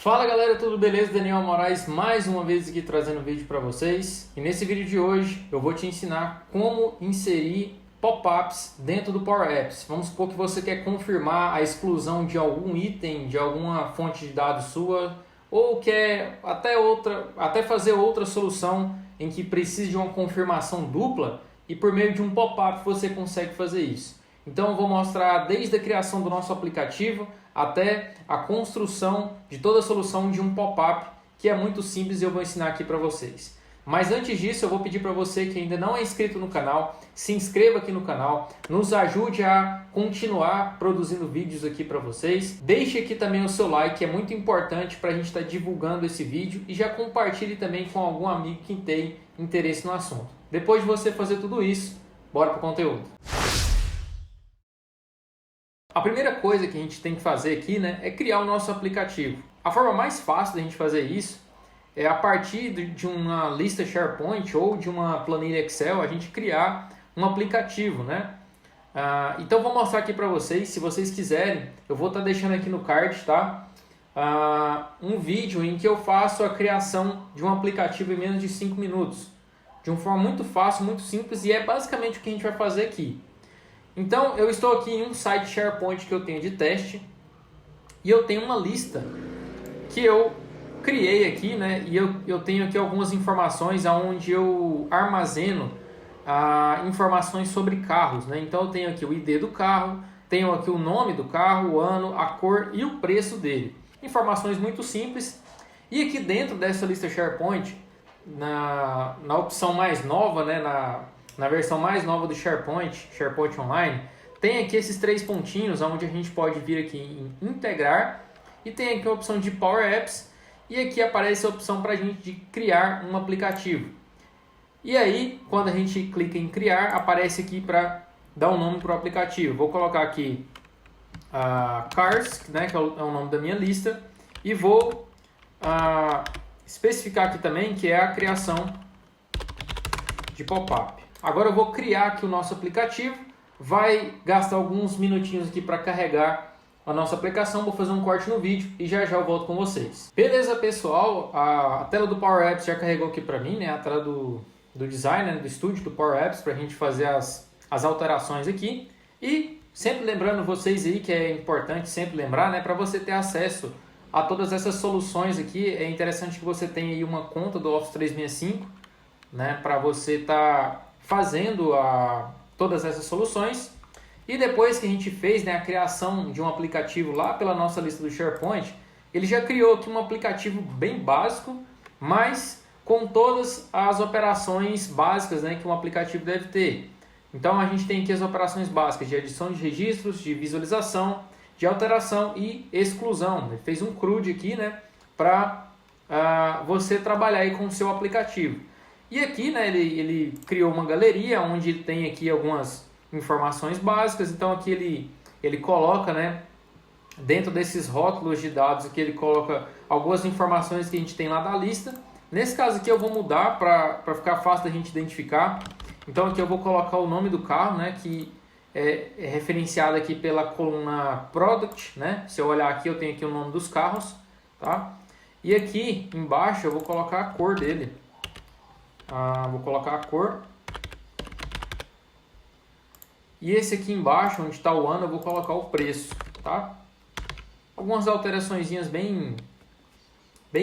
Fala galera, tudo beleza? Daniel Moraes mais uma vez aqui trazendo um vídeo para vocês. E nesse vídeo de hoje eu vou te ensinar como inserir pop-ups dentro do Power Apps. Vamos supor que você quer confirmar a exclusão de algum item, de alguma fonte de dados sua, ou quer até fazer outra solução em que precise de uma confirmação dupla e por meio de um pop-up você consegue fazer isso. Então eu vou mostrar desde a criação do nosso aplicativo até a construção de toda a solução de um pop-up, que é muito simples e eu vou ensinar aqui para vocês. Mas antes disso eu vou pedir para você que ainda não é inscrito no canal, se inscreva aqui no canal, nos ajude a continuar produzindo vídeos aqui para vocês. Deixe aqui também o seu like, que é muito importante para a gente estar divulgando esse vídeo, e já compartilhe também com algum amigo que tem interesse no assunto. Depois de você fazer tudo isso, bora para o conteúdo. A primeira coisa que a gente tem que fazer aqui, é criar o nosso aplicativo. A forma mais fácil da gente fazer isso é a partir de uma lista SharePoint ou de uma planilha Excel, a gente criar um aplicativo, então vou mostrar aqui para vocês, se vocês quiserem, eu vou estar deixando aqui no card, tá? Um vídeo em que eu faço a criação de um aplicativo em menos de 5 minutos. De uma forma muito fácil, muito simples, e é basicamente o que a gente vai fazer aqui. Então, eu estou aqui em um site SharePoint que eu tenho de teste e eu tenho uma lista que eu criei aqui, e eu tenho aqui algumas informações onde eu armazeno informações sobre carros, Então, eu tenho aqui o ID do carro, tenho aqui o nome do carro, o ano, a cor e o preço dele. Informações muito simples. E aqui dentro dessa lista SharePoint, na opção mais nova, na versão mais nova do SharePoint Online, tem aqui esses três pontinhos onde a gente pode vir aqui em integrar, e tem aqui a opção de Power Apps, e aqui aparece a opção para a gente de criar um aplicativo. E aí, quando a gente clica em criar, aparece aqui para dar um nome para o aplicativo. Vou colocar aqui Cars, que é o nome da minha lista, e vou especificar aqui também que é a criação de pop-up. Agora eu vou criar aqui o nosso aplicativo, vai gastar alguns minutinhos aqui para carregar a nossa aplicação, vou fazer um corte no vídeo e já já eu volto com vocês. Beleza, pessoal, a tela do Power Apps já carregou aqui para mim, a tela do design, do estúdio do Power Apps, para a gente fazer as alterações aqui. E sempre lembrando vocês aí que é importante sempre lembrar, para você ter acesso a todas essas soluções aqui, é interessante que você tenha aí uma conta do Office 365, para você estar fazendo todas essas soluções. E depois que a gente fez a criação de um aplicativo lá pela nossa lista do SharePoint, ele já criou aqui um aplicativo bem básico, mas com todas as operações básicas que um aplicativo deve ter. Então a gente tem aqui as operações básicas de adição de registros, de visualização, de alteração e exclusão. Ele fez um CRUD aqui, para você trabalhar aí com o seu aplicativo. E aqui, ele criou uma galeria onde ele tem aqui algumas informações básicas. Então aqui ele coloca, dentro desses rótulos de dados aqui, ele coloca algumas informações que a gente tem lá da lista. Nesse caso aqui eu vou mudar para ficar fácil da gente identificar. Então aqui eu vou colocar o nome do carro, que é referenciado aqui pela coluna Product, Se eu olhar aqui, eu tenho aqui o nome dos carros, tá? E aqui embaixo eu vou colocar a cor dele. Vou colocar a cor. E esse aqui embaixo, onde está o ano, eu vou colocar o preço, tá? Algumas alteraçõezinhas bem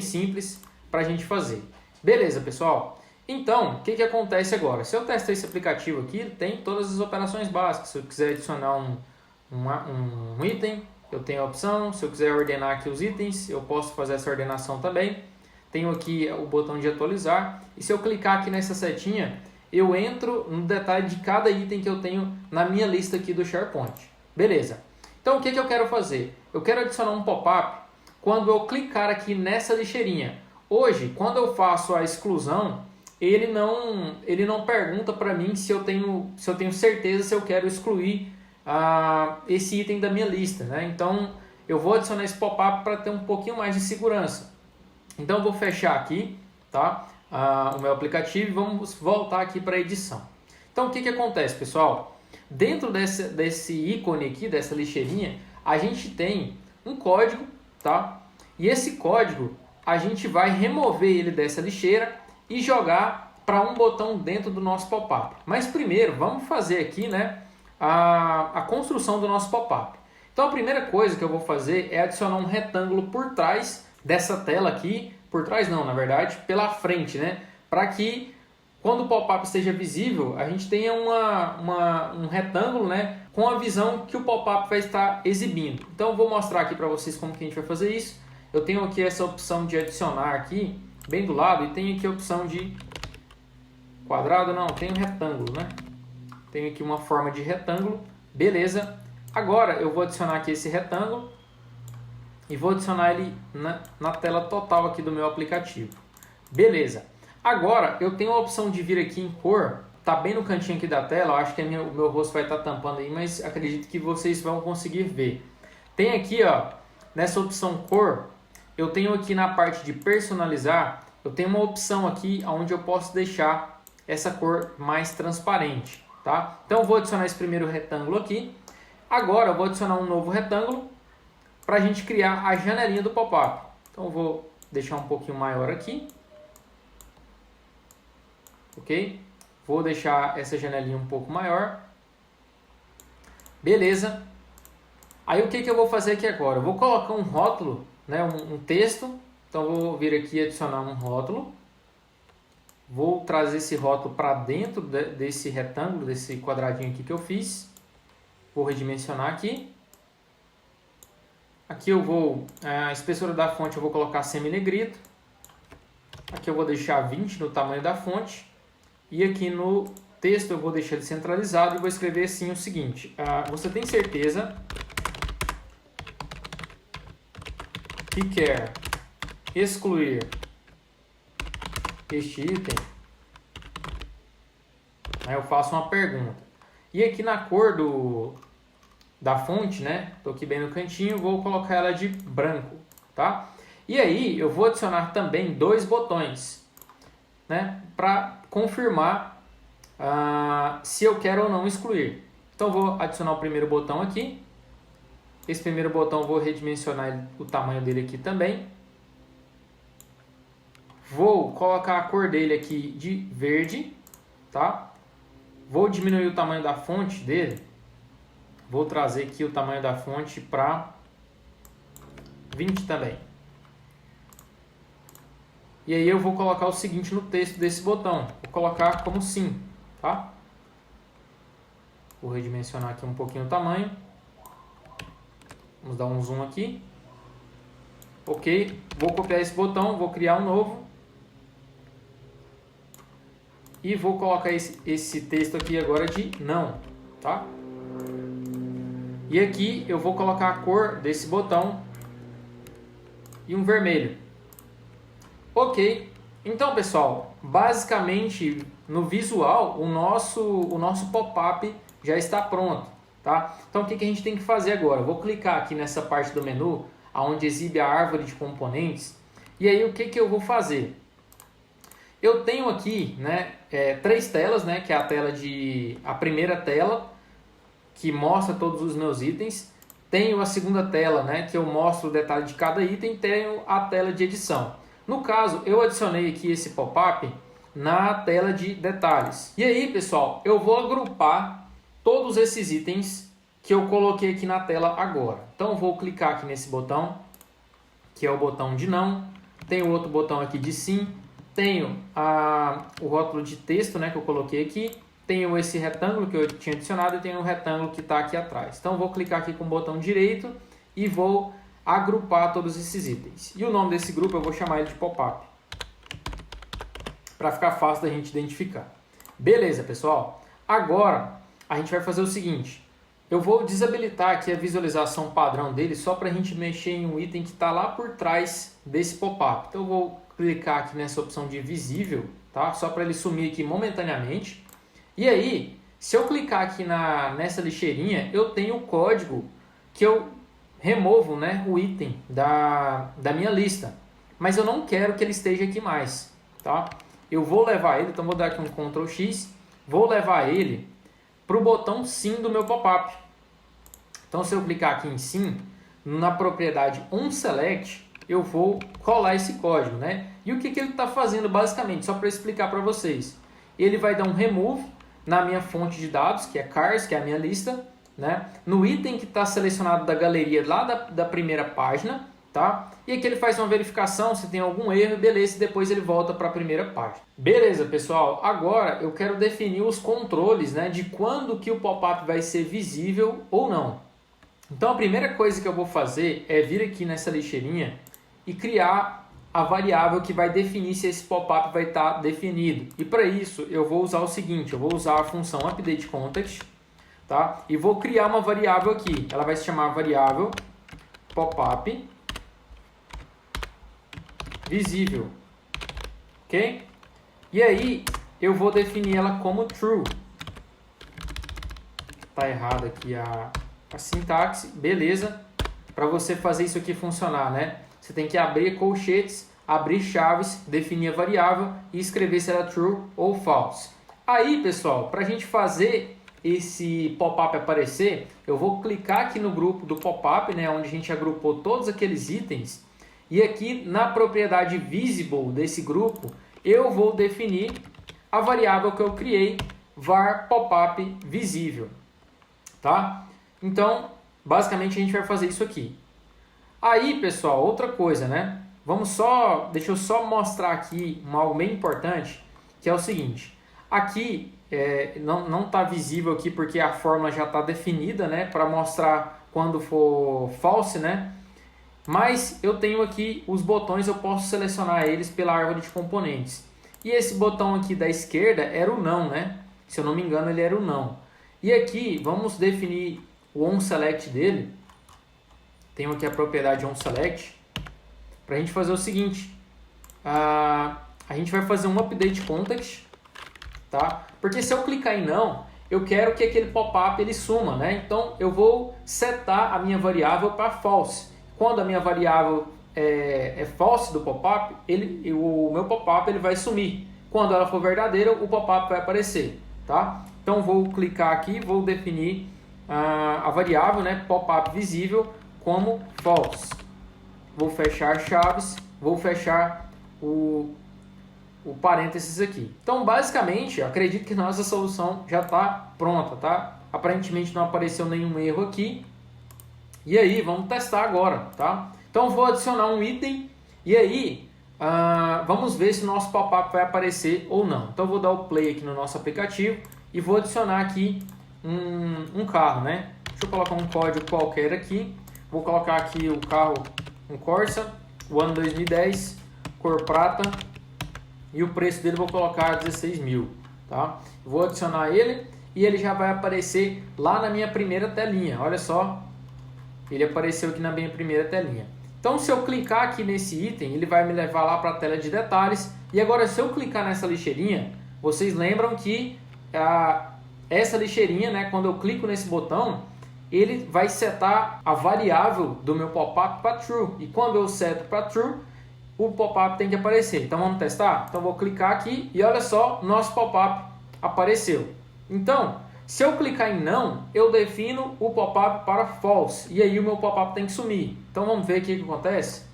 simples para a gente fazer. Beleza, pessoal? Então, o que acontece agora? Se eu testar esse aplicativo aqui, ele tem todas as operações básicas. Se eu quiser adicionar um item, eu tenho a opção. Se eu quiser ordenar aqui os itens, eu posso fazer essa ordenação também. Tenho aqui o botão de atualizar. E se eu clicar aqui nessa setinha, eu entro no detalhe de cada item que eu tenho na minha lista aqui do SharePoint. Beleza. Então, o que eu quero fazer? Eu quero adicionar um pop-up quando eu clicar aqui nessa lixeirinha. Hoje, quando eu faço a exclusão, ele não pergunta para mim se eu tenho certeza se eu quero excluir esse item da minha lista, Então, eu vou adicionar esse pop-up para ter um pouquinho mais de segurança. Então, eu vou fechar aqui, tá? O meu aplicativo, e vamos voltar aqui para a edição. Então, o que acontece, pessoal? Dentro desse ícone aqui, dessa lixeirinha, a gente tem um código, tá? E esse código a gente vai remover ele dessa lixeira e jogar para um botão dentro do nosso pop-up. Mas primeiro vamos fazer aqui, né, a construção do nosso pop-up. Então a primeira coisa que eu vou fazer é adicionar um retângulo por trás dessa tela aqui, por trás não, na verdade, pela frente, né, para que quando o pop-up esteja visível, a gente tenha um retângulo, né, com a visão que o pop-up vai estar exibindo. Então eu vou mostrar aqui para vocês como que a gente vai fazer isso. Eu tenho aqui essa opção de adicionar aqui, bem do lado, e tenho aqui a opção de quadrado, não, tem um retângulo, né? Tenho aqui uma forma de retângulo, beleza. Agora eu vou adicionar aqui esse retângulo e vou adicionar ele na tela total aqui do meu aplicativo. Beleza. Agora eu tenho a opção de vir aqui em cor, tá bem no cantinho aqui da tela, eu acho que o meu rosto vai estar tampando aí, mas acredito que vocês vão conseguir ver. Tem aqui, ó, nessa opção cor, eu tenho aqui na parte de personalizar, eu tenho uma opção aqui onde eu posso deixar essa cor mais transparente, tá? Então eu vou adicionar esse primeiro retângulo aqui. Agora eu vou adicionar um novo retângulo para a gente criar a janelinha do pop-up. Então eu vou deixar um pouquinho maior aqui. Ok? Vou deixar essa janelinha um pouco maior. Beleza. Aí o que eu vou fazer aqui agora? Eu vou colocar um rótulo, né, um texto. Então eu vou vir aqui e adicionar um rótulo. Vou trazer esse rótulo para dentro desse retângulo, desse quadradinho aqui que eu fiz. Vou redimensionar aqui. Aqui eu vou, a espessura da fonte eu vou colocar semi-negrito. Aqui eu vou deixar 20 no tamanho da fonte. E aqui no texto eu vou deixar ele centralizado e vou escrever assim o seguinte. Você tem certeza que quer excluir este item? Aí eu faço uma pergunta. E aqui na cor da fonte, né? Estou aqui bem no cantinho, vou colocar ela de branco, tá? E aí eu vou adicionar também dois botões, né? Para confirmar se eu quero ou não excluir. Então eu vou adicionar o primeiro botão aqui. Esse primeiro botão eu vou redimensionar o tamanho dele aqui também. Vou colocar a cor dele aqui de verde, tá? Vou diminuir o tamanho da fonte dele. Vou trazer aqui o tamanho da fonte para 20 também. E aí eu vou colocar o seguinte no texto desse botão. Vou colocar como sim, tá? Vou redimensionar aqui um pouquinho o tamanho. Vamos dar um zoom aqui. Ok. Vou copiar esse botão, vou criar um novo. E vou colocar esse texto aqui agora de não, tá? E aqui eu vou colocar a cor desse botão e um vermelho. Ok. Então, pessoal, basicamente no visual o nosso pop-up já está pronto, tá? Então o que a gente tem que fazer agora? Eu vou clicar aqui nessa parte do menu, onde exibe a árvore de componentes. E aí o que eu vou fazer? Eu tenho aqui, né, três telas, né, que é a primeira tela, que mostra todos os meus itens. Tenho a segunda tela, né, que eu mostro o detalhe de cada item. Tenho a tela de edição. No caso, eu adicionei aqui esse pop-up na tela de detalhes. E aí, pessoal, eu vou agrupar todos esses itens que eu coloquei aqui na tela agora. Então, eu vou clicar aqui nesse botão, que é o botão de não. Tenho outro botão aqui de sim. Tenho o rótulo de texto, né, que eu coloquei aqui. Tenho esse retângulo que eu tinha adicionado e tenho o retângulo que está aqui atrás. Então, eu vou clicar aqui com o botão direito e vou agrupar todos esses itens. E o nome desse grupo eu vou chamar ele de pop-up, para ficar fácil da gente identificar. Beleza, pessoal? Agora, a gente vai fazer o seguinte. Eu vou desabilitar aqui a visualização padrão dele só para a gente mexer em um item que está lá por trás desse pop-up. Então, eu vou clicar aqui nessa opção de visível, tá? Só para ele sumir aqui momentaneamente. E aí, se eu clicar aqui nessa lixeirinha, eu tenho o código que eu removo, né, o item da minha lista. Mas eu não quero que ele esteja aqui mais, tá? Eu vou levar ele, então vou dar aqui um Ctrl X, vou levar ele para o botão sim do meu pop-up. Então, se eu clicar aqui em sim, na propriedade onSelect, eu vou colar esse código, né? E o que ele está fazendo basicamente, só para explicar para vocês. Ele vai dar um remove na minha fonte de dados, que é cars, que é a minha lista, né? No item que está selecionado da galeria lá da primeira página, tá? E aqui ele faz uma verificação se tem algum erro, beleza, e depois ele volta para a primeira página. Beleza, pessoal, agora eu quero definir os controles, né, de quando que o pop-up vai ser visível ou não. Então a primeira coisa que eu vou fazer é vir aqui nessa lixeirinha e criar a variável que vai definir se esse pop-up vai estar definido. E para isso eu vou usar o seguinte, eu vou usar a função updateContext, tá? E vou criar uma variável aqui, ela vai se chamar variável pop-up visível, ok? E aí eu vou definir ela como true. Tá errado aqui a sintaxe, beleza? Para você fazer isso aqui funcionar, né? Você tem que abrir colchetes, abrir chaves, definir a variável e escrever se ela é true ou false. Aí, pessoal, para a gente fazer esse pop-up aparecer, eu vou clicar aqui no grupo do pop-up, né, onde a gente agrupou todos aqueles itens. E aqui na propriedade visible desse grupo, eu vou definir a variável que eu criei, var pop-up visível, tá? Então, basicamente a gente vai fazer isso aqui. Aí, pessoal, outra coisa, né? Deixa eu só mostrar aqui algo bem importante, que é o seguinte. Aqui, não está visível aqui porque a fórmula já está definida, né? Para mostrar quando for false, né? Mas eu tenho aqui os botões, eu posso selecionar eles pela árvore de componentes. E esse botão aqui da esquerda era o não, né? Se eu não me engano, ele era o não. E aqui, vamos definir o onSelect dele. Tenho aqui a propriedade onSelect. Para a gente fazer o seguinte. A gente vai fazer um updateContext, tá? Porque se eu clicar em não, eu quero que aquele pop-up ele suma, né? Então, eu vou setar a minha variável para false. Quando a minha variável é false do pop-up, o meu pop-up ele vai sumir. Quando ela for verdadeira, o pop-up vai aparecer, tá? Então vou clicar aqui, vou definir a variável, né, pop-up visível como false. Vou fechar chaves, vou fechar o parênteses aqui. Então basicamente, eu acredito que nossa solução já está pronta, tá? Aparentemente não apareceu nenhum erro aqui. E aí, vamos testar agora, tá? Então, vou adicionar um item e aí, vamos ver se o nosso pop-up vai aparecer ou não. Então, vou dar o play aqui no nosso aplicativo e vou adicionar aqui um carro, né? Deixa eu colocar um código qualquer aqui. Vou colocar aqui o carro, um Corsa, o ano 2010, cor prata e o preço dele vou colocar 16 mil, tá? Vou adicionar ele e ele já vai aparecer lá na minha primeira telinha, olha só. Ele apareceu aqui na minha primeira telinha. Então, se eu clicar aqui nesse item, ele vai me levar lá para a tela de detalhes. E agora, se eu clicar nessa lixeirinha, vocês lembram que essa lixeirinha, né, quando eu clico nesse botão, ele vai setar a variável do meu pop-up para true. E quando eu seto para true, o pop-up tem que aparecer. Então, vamos testar? Então, vou clicar aqui e olha só, nosso pop-up apareceu. Então, se eu clicar em não, eu defino o pop-up para false. E aí o meu pop-up tem que sumir. Então vamos ver aqui o que acontece.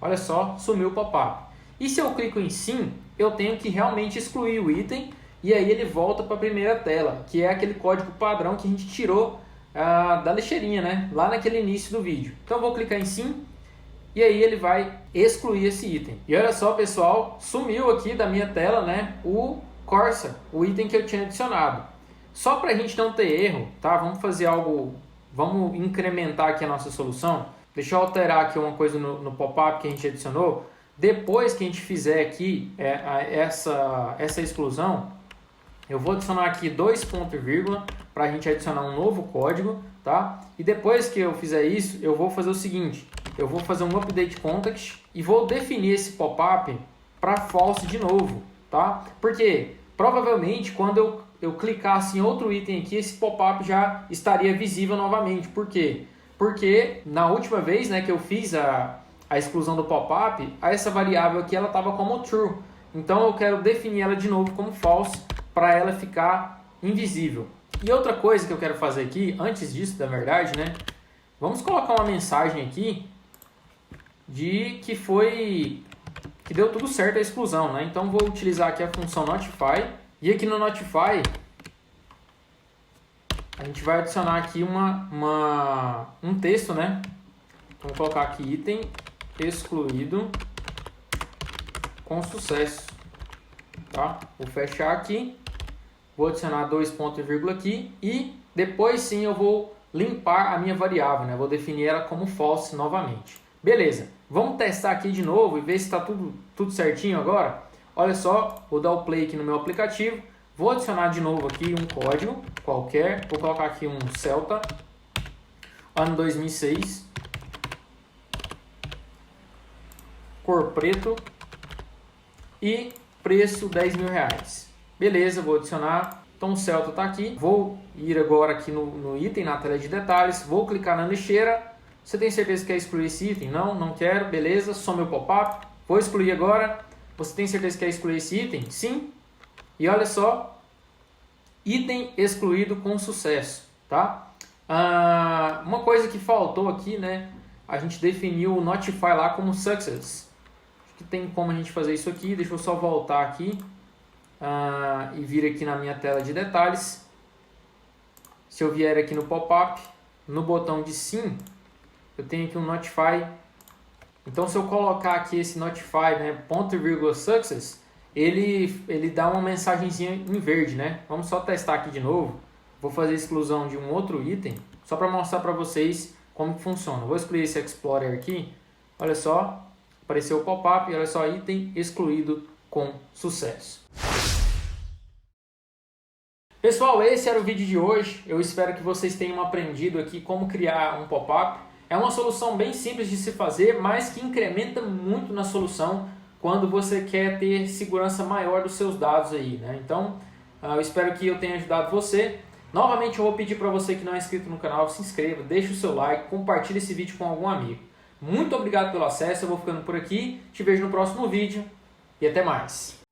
Olha só, sumiu o pop-up. E se eu clico em sim, eu tenho que realmente excluir o item. E aí ele volta para a primeira tela, que é aquele código padrão que a gente tirou da lixeirinha, né? Lá naquele início do vídeo. Então eu vou clicar em sim. E aí ele vai excluir esse item. E olha só, pessoal, sumiu aqui da minha tela, né, o Corsa, o item que eu tinha adicionado. Só para a gente não ter erro, tá? Vamos fazer algo, vamos incrementar aqui a nossa solução. Deixa eu alterar aqui uma coisa no pop-up que a gente adicionou. Depois que a gente fizer aqui essa exclusão, eu vou adicionar aqui 2 pontos e vírgula para a gente adicionar um novo código, tá? E depois que eu fizer isso, eu vou fazer o seguinte. Eu vou fazer um updateContext e vou definir esse pop-up para false de novo, tá? Porque provavelmente quando eu clicasse em outro item aqui, esse pop-up já estaria visível novamente. Por quê? Porque na última vez, né, que eu fiz a exclusão do pop-up, essa variável aqui ela estava como true. Então eu quero definir ela de novo como false para ela ficar invisível. E outra coisa que eu quero fazer aqui, antes disso, na verdade, né, vamos colocar uma mensagem aqui de que deu tudo certo a exclusão, né? Então vou utilizar aqui a função notify, e aqui no notify a gente vai adicionar aqui um texto, né? Vamos colocar aqui item excluído com sucesso, tá? Vou fechar aqui, vou adicionar 2 pontos e vírgula aqui e depois sim eu vou limpar a minha variável, né? Vou definir ela como false novamente. Beleza, vamos testar aqui de novo e ver se está tudo certinho agora. Olha só, vou dar o play aqui no meu aplicativo, vou adicionar de novo aqui um código qualquer, vou colocar aqui um Celta, ano 2006, cor preto e preço R$10.000. Beleza, vou adicionar. Então o Celta está aqui. Vou ir agora aqui no item, na tela de detalhes. Vou clicar na lixeira. Você tem certeza que quer excluir esse item? Não, não quero. Beleza, some o pop-up. Vou excluir agora. Você tem certeza que quer excluir esse item? Sim. E olha só. Item excluído com sucesso. Tá? Uma coisa que faltou aqui, né? A gente definiu o Notify lá como Success. Acho que tem como a gente fazer isso aqui. Deixa eu só voltar aqui. E vir aqui na minha tela de detalhes. Se eu vier aqui no pop-up, no botão de sim, eu tenho aqui um Notify. Então se eu colocar aqui esse Notify, né, ponto e vírgula success, ele dá uma mensagenzinha em verde, né? Vamos só testar aqui de novo. Vou fazer a exclusão de um outro item, só para mostrar para vocês como que funciona. Vou excluir esse Explorer aqui. Olha só, apareceu o pop-up e olha só, item excluído com sucesso. Pessoal, esse era o vídeo de hoje. Eu espero que vocês tenham aprendido aqui como criar um pop-up. É uma solução bem simples de se fazer, mas que incrementa muito na solução quando você quer ter segurança maior dos seus dados aí, né? Então, eu espero que eu tenha ajudado você. Novamente, eu vou pedir para você que não é inscrito no canal, se inscreva, deixe o seu like, compartilhe esse vídeo com algum amigo. Muito obrigado pelo acesso, eu vou ficando por aqui. Te vejo no próximo vídeo e até mais.